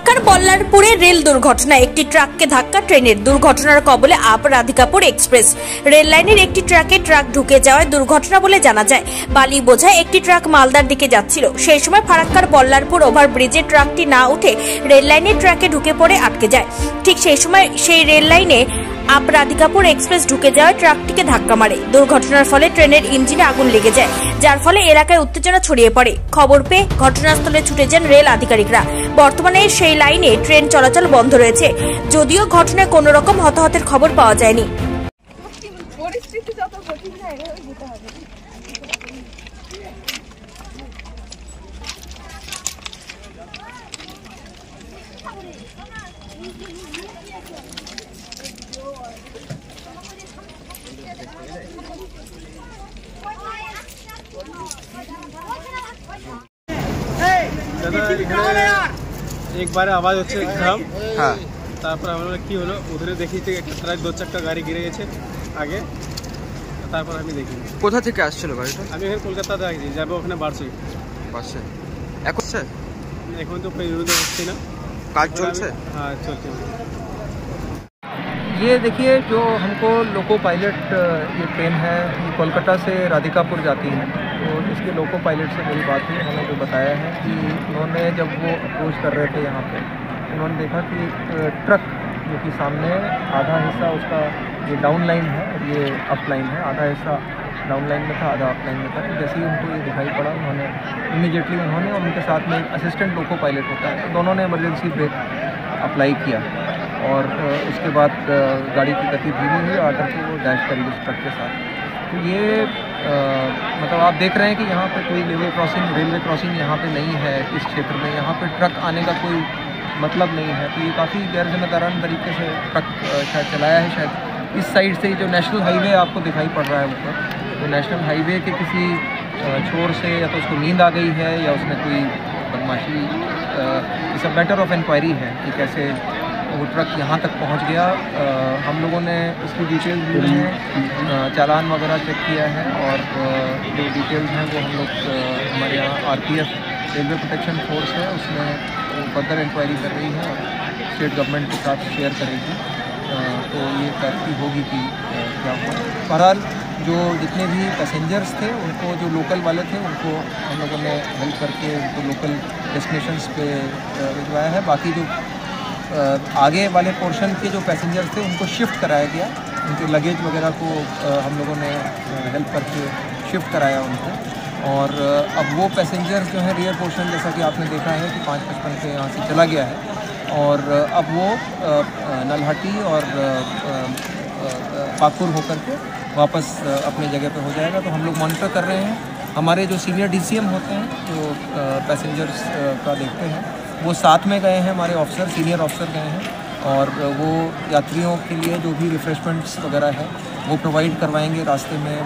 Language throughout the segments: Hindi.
ফারাক্কার বল্লারপুরে রেল দুর্ঘটনা, একটি ট্রাককে ধাক্কা ট্রেনের। দুর্ঘটনার কবলে আপ রাধিকাপুর এক্সপ্রেস। রেল লাইনের একটি ট্রাকে ট্রাক ঢুকে যাওয়ায় দুর্ঘটনা বলে জানা যায়। বালি বোঝায় একটি ট্রাক মালদার দিকে যাচ্ছিল। সেই সময় ফারাক্কার বল্লারপুর ওভারব্রিজে ট্রাকটি না উঠে রেল লাইনের ট্রাকে ঢুকে পড়ে আটকে যায়। ঠিক সেই সময় সেই রেল লাইনে আপ রাধিকাপুর এক্সপ্রেস ঢুকে যাওয়ায় ট্রাকটিকে ধাক্কা মারে। দুর্ঘটনার ফলে ট্রেনের ইঞ্জিনে আগুন লেগে যায়, যার ফলে এলাকায় উত্তেজনা ছড়িয়ে পড়ে। খবর পেয়ে ঘটনাস্থলে ছুটে যান রেল আধিকারিকরা। বর্তমানে সেই লাইনে ট্রেন চলাচল বন্ধ রয়েছে, যদিও ঘটনায় কোনো রকম হতাহতের খবর পাওয়া যায়নি। एक बार आवाज হচ্ছে ধাম, হ্যাঁ, তারপর আমরা কি হলো ওখানে দেখি যে একটা ট্রাক দু চাকা গাড়ি গিরে গেছে আগে। তারপর আমি দেখি কোথা থেকে আসছিল গাড়িটা। আমি এখানে কলকাতা থেকে আসছি, যাবো ওখানে বারসই পাশে। এখন তো পেরোতে হচ্ছে না, কাজ চলছে। হ্যাঁ চলছে। ये देखिए जो हमको लोको पायलट ये ट्रेन है, ये कोलकाता से राधिकापुर जाती है। तो इसके लोको पायलट से मेरी बात हुई, उन्होंने जो बताया है कि उन्होंने जब वो अप्रोच कर रहे थे यहाँ पे, उन्होंने देखा कि ट्रक जो कि सामने आधा हिस्सा उसका ये डाउन लाइन है और ये अप लाइन है, आधा हिस्सा डाउन लाइन में था, आधा अप लाइन में था। तो जैसे ही उनको ये दिखाई पड़ा, उन्होंने इमीडिएटली उन्होंने और उनके साथ में एक असिस्टेंट लोको पायलट होता है, तो दोनों ने इमरजेंसी ब्रेक अप्लाई किया और उसके बाद गाड़ी की गति धीमी हुई, आकर के वो डैश करी उस ट्रक के साथ। तो ये मतलब आप देख रहे हैं कि यहाँ पे कोई रेलवे क्रॉसिंग यहाँ पे नहीं है इस क्षेत्र में, यहाँ पे ट्रक आने का कोई मतलब नहीं है। तो ये काफ़ी गैर जिम्मेदाराना तरीके से ट्रक शायद चलाया है। शायद इस साइड से जो नेशनल हाईवे आपको दिखाई पड़ रहा है ऊपर, तो नेशनल हाईवे के किसी छोर से या तो उसको नींद आ गई है या उसने कोई बदमाशी, it's a matter of enquiry है कि कैसे वो ट्रक यहाँ तक पहुँच गया। हम लोगों ने इसकी डिटेल्स ली हैं, चालान वगैरह चेक किया है और जो डिटेल्स हैं वो हम लोग हमारे यहाँ RPF रेलवे प्रोटेक्शन फोर्स है, उसमें फर्दर इंक्वायरी कर रही है और स्टेट गवर्नमेंट के साथ शेयर करेगी। तो ये तहकीक होगी कि क्या हुआ। बहरहाल जो जितने भी पैसेंजर्स थे उनको, जो लोकल वाले थे उनको हम लोगों ने हेल्प करके उनको लोकल डेस्टिनेशंस पे भिजवाया है। बाकी जो आगे वाले पोर्शन के जो पैसेंजर्स थे उनको शिफ्ट कराया गया, उनके लगेज वगैरह को हम लोगों ने हेल्प करके शिफ्ट कराया उनको। और अब वो पैसेंजर्स जो है रियर पोर्शन, जैसा कि आपने देखा है कि 5:55 पे यहाँ से चला गया है और अब वो नलहटी और पाकुर होकर के वापस अपनी जगह पे हो जाएगा। तो हम लोग मॉनिटर कर रहे हैं। हमारे जो सीनियर DCM होते हैं जो पैसेंजर्स का देखते हैं, वो साथ में गए हैं, हमारे ऑफिसर, सीनियर ऑफिसर गए हैं और वो यात्रियों के लिए जो भी रिफ़्रेशमेंट्स वगैरह है वो प्रोवाइड करवाएंगे, रास्ते में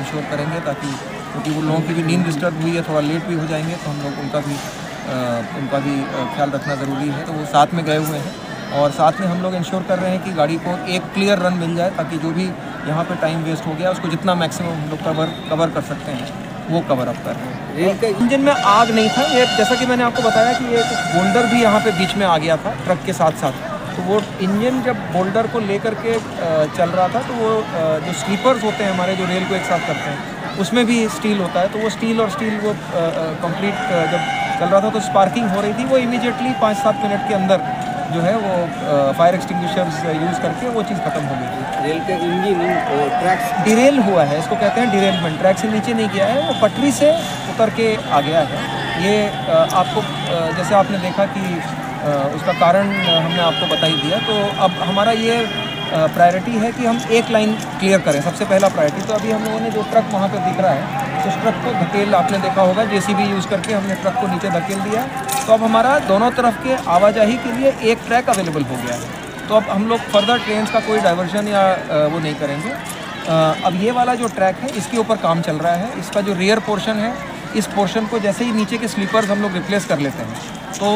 इंश्योर करेंगे, ताकि क्योंकि वो लोगों की भी नींद डिस्टर्ब हुई है, थोड़ा लेट भी हो जाएंगे, तो हम लोग उनका भी ख्याल रखना ज़रूरी है। तो वो साथ में गए हुए हैं और साथ में हम लोग इंश्योर कर रहे हैं कि गाड़ी को एक क्लियर रन मिल जाए, ताकि जो भी यहाँ पे टाइम वेस्ट हो गया उसको जितना मैक्सिमम हम लोग कवर कर सकते हैं वो कवर अप कर रहे हैं। रेल के इंजन में आग नहीं था, ये जैसा कि मैंने आपको बताया कि ये कुछ बोल्डर भी यहाँ पे बीच में आ गया था ट्रक के साथ साथ। तो वो इंजन जब बोल्डर को लेकर के चल रहा था, तो वो जो स्लीपर्स होते हैं हमारे, जो रेल को एक साथ करते हैं, उसमें भी स्टील होता है। तो वो स्टील वो कंप्लीट जब चल रहा था तो स्पार्किंग हो रही थी। वो इमीडिएटली 5-7 मिनट के अंदर जो है वो फायर एक्सटिंग्विशर्स यूज़ करके वो चीज़ ख़त्म हो गई थी। रेल के इंजन ट्रैक डिरेल हुआ है, इसको कहते हैं डिरेलमेंट। ट्रैक से नीचे नहीं गया है, वो पटरी से उतर के आ गया है। ये आपको जैसे आपने देखा कि उसका कारण हमने आपको बता ही दिया। तो अब हमारा ये प्रायोरिटी है कि हम एक लाइन क्लियर करें, सबसे पहला प्रायोरिटी। तो अभी हम लोगों ने जो ट्रक वहाँ पे दिख रहा है, उस ट्रक को धकेल, आपने देखा होगा JCB यूज़ करके हमने ट्रक को नीचे धकेल दिया। तो अब हमारा दोनों तरफ के आवाजाही के लिए एक ट्रैक अवेलेबल हो गया है। तो अब हम लोग फर्दर ट्रेन का कोई डाइवर्जन या वो नहीं करेंगे। अब ये वाला जो ट्रैक है इसके ऊपर काम चल रहा है। इसका जो रियर पोर्शन है, इस पोर्शन को जैसे ही नीचे के स्लीपर्स हम लोग रिप्लेस कर लेते हैं, तो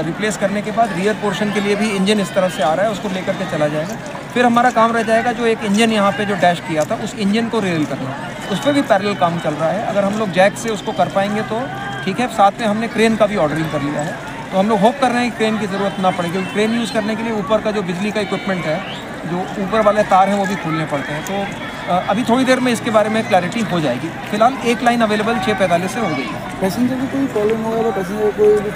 रिप्लेस करने के बाद रियर पोर्शन के लिए भी इंजन इस तरफ से आ रहा है, उसको लेकर के चला जाएगा। फिर हमारा काम रह जाएगा जो एक इंजन यहाँ पे जो डैश किया था, उस इंजन को रेल करना, उस पर भी पैरेलल काम चल रहा है। अगर हम लोग जैक से उसको कर पाएंगे तो ठीक है। साथ में हमने क्रेन का भी ऑर्डरिंग कर लिया है तो हम लोग होप कर रहे हैं कि क्रेन की ज़रूरत ना पड़े, क्योंकि क्रेन यूज़ करने के लिए ऊपर का जो बिजली का इक्विपमेंट है, जो ऊपर वाले तार हैं वो भी खोलने पड़ते हैं। तो अभी थोड़ी देर में इसके बारे में क्लैरिटी हो जाएगी। फिलहाल एक लाइन अवेलेबल 6:45 से हो गई है। पैसेंजर भी कोई प्रॉब्लम होगा?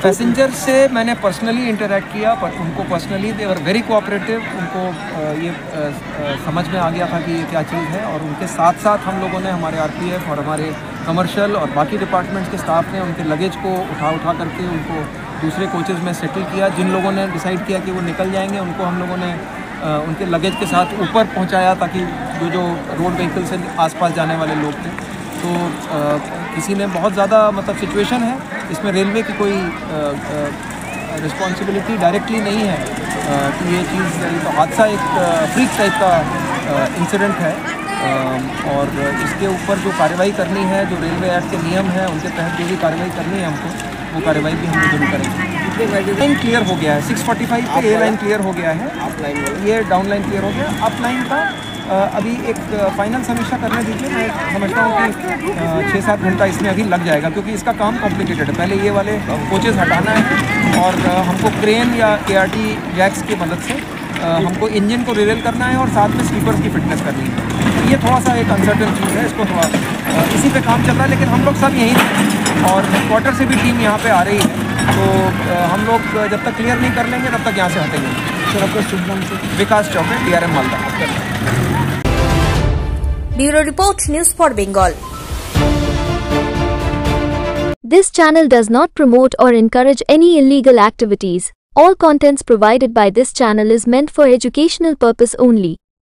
पैसेंजर से मैंने पर्सनली इंटरेक्ट किया, पर उनको personally they were very cooperative. उनको ये समझ में आ गया था कि ये क्या चीज़ है, और उनके साथ साथ हम लोगों ने, हमारे आरपीएफ और हमारे कमर्शियल और बाकी डिपार्टमेंट्स के स्टाफ ने उनके लगेज को उठा करके उनको दूसरे कोचेज़ में सेटल किया। जिन लोगों ने डिसाइड किया कि वो निकल जाएंगे, उनको हम लोगों ने उनके लगेज के साथ ऊपर पहुंचाया, ताकि जो रोड व्हीकल से आसपास जाने वाले लोग थे। तो किसी ने बहुत ज़्यादा, मतलब सिचुएशन है इसमें रेलवे की कोई रिस्पॉन्सिबिलिटी डायरेक्टली नहीं है कि ये चीज़, तो हादसा एक फ्रीक टाइप का इंसिडेंट है, और इसके ऊपर जो कार्रवाई करनी है, जो रेलवे एक्ट के नियम हैं उनके तहत जो भी कार्रवाई करनी है हमको, वो कार्रवाई भी हम जरूर करेंगे। लाइन क्लियर हो गया है 6:45 पे, ये लाइन क्लियर हो गया है, ये डाउन लाइन क्लियर हो गया। अप लाइन का अभी एक फाइनल समीक्षा करने दीजिए। मैं समझता हूँ कि 6-7 घंटा इसमें अभी लग जाएगा, क्योंकि इसका काम कॉम्प्लिकेटेड है। पहले ये वाले कोचेज़ हटाना है, और हमको क्रेन या ART जैक्स की मदद से हमको इंजन को रिवेल करना है, और साथ में स्लीपर्स की फिटनेस करनी है। तो ये थोड़ा सा एक अनसर्टन चीज़ है, इसको थोड़ा इसी पे काम चल रहा है। लेकिन हम लोग सब यहीं हैं, और हेडक्वार्टर से भी टीम यहाँ पे आ रही है। तो हम लोग जब तक क्लियर नहीं कर लेंगे तब तक यहाँ से हटेंगे। सर आपका शुभ नाम? से विकास चौक है, DRM Malda. Bureau report, news for Bengal. This channel does not promote or encourage any illegal activities. All contents provided by this channel is meant for educational purpose only.